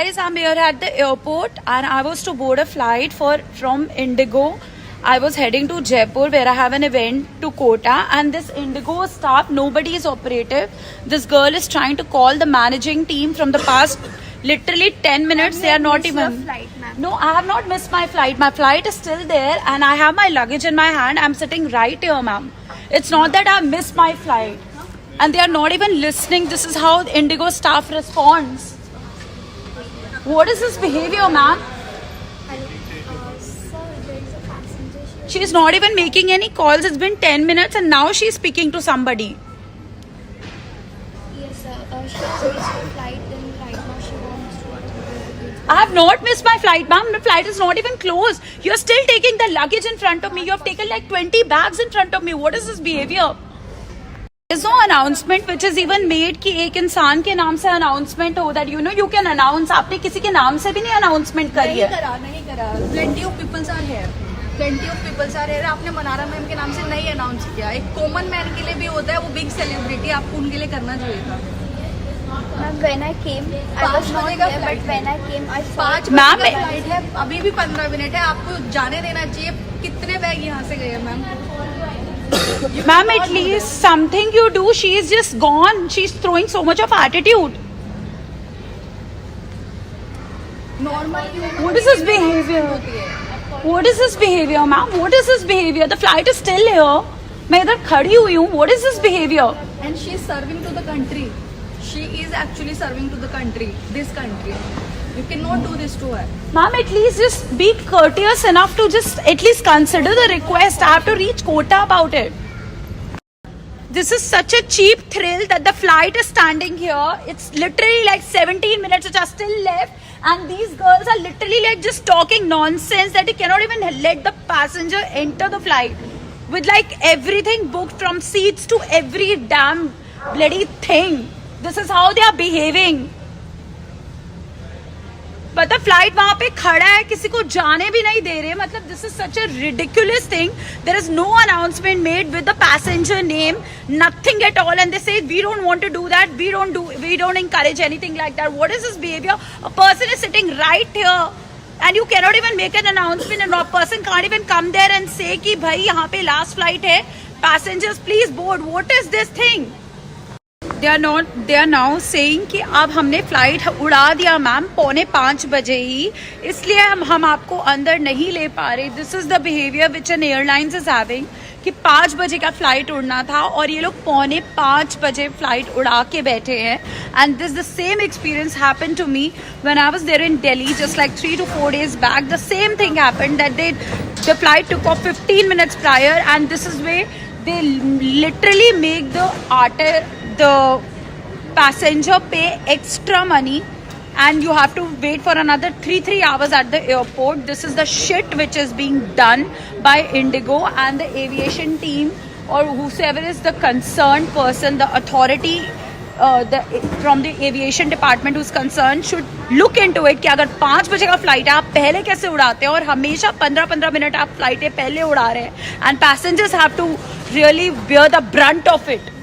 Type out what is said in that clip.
guys, I'm here at the airport and I was to board a flight from Indigo. I was heading to Jaipur where I have an event to Kota, and this Indigo staff, nobody is operative. This girl is trying to call the managing team from the past literally 10 minutes. They are not even. Flight, no, I have not missed my flight. My flight is still there and I have my luggage in my hand. I'm sitting right here, ma'am. It's not that I missed my flight. And they are not even listening. This is how Indigo staff responds. What is this behavior, ma'am? Sir, there is a passenger. She is not even making any calls. It's been 10 minutes and now she's speaking to somebody. Yes, sir. She has missed her flight. Then right now she wants to. I have not missed my flight, ma'am. The flight is not even closed. You're still taking the luggage in front of me. You have taken like 20 bags in front of me. What is this behavior? There's no announcement which is even made कि एक इंसान के नाम से announcement हो that you can announce. आपने किसी के नाम से भी नहीं announcement करी है. नहीं करा. Plenty of peoples are here. Plenty of peoples are here. आपने मनारा मैम के नाम से नहीं अनाउंस किया. एक कॉमन मैन के लिए भी होता है, वो बिग सेलिब्रिटी, आपको उनके लिए करना चाहिए था. Ma'am, when I came, I was not here, but when I came, I saw. 5 Ma'am, बजे का फ्लाइट है, अभी भी 15 मिनट है. आपको जाने देना चाहिए. कितने बैग यहाँ से गए ma'am? Ma'am, at least something you do. She is just gone. She's throwing so much of attitude. Normal. What is this behavior? What is this behavior, ma'am? What is this behavior? The flight is still here. मैं इधर खड़ी हुई हूँ. What is this behavior? And she is serving to the country. She is actually serving to the country. This country. You cannot do this to her. Ma'am, at least just be courteous enough to just at least consider the request. I have to reach Kota about it. This is such a cheap thrill that the flight is standing here. It's literally like 17 minutes which are still left. And these girls are literally like just talking nonsense that you cannot even let the passenger enter the flight. With like everything booked from seats to every damn bloody thing. This is how they are behaving. पता flight वहां पे खड़ा है, किसी को जाने भी नहीं दे रहे. मतलब this is such a ridiculous thing. There is no announcement made with the passenger name, nothing at all, and they say we don't want to do that, we don't encourage anything like that. What is this behavior? A person is sitting right here and you cannot even make an announcement, and a person can't even come there and say कि भाई यहाँ पे last flight है, passengers please board. What is this thing? They are now saying कि अब हमने flight उड़ा दिया मैम 4:45 बजे ही, इसलिए हम आपको अंदर नहीं ले पा रहे. This is the behaviour which N airlines is having कि 5 बजे का फ्लाइट उड़ना था और ये लोग 4:45 बजे फ्लाइट उड़ा के बैठे हैं. And this the same experience happened to me when I was there in Delhi just like 3 to 4 days back. The same thing happened that the flight took off 15 minutes prior, and this is where they literally make the passenger pay extra money, and you have to wait for another 3 hours at the airport. This is the shit which is being done by Indigo and the aviation team, or whosoever is the concerned person, the authority from the aviation department who's concerned should look into it कि अगर 5 बजे का flight है आप पहले कैसे उड़ाते हैं, और हमेशा 15 मिनट आप फ्लाइटें पहले उड़ा रहे हैं, and passengers have to really bear the brunt of it.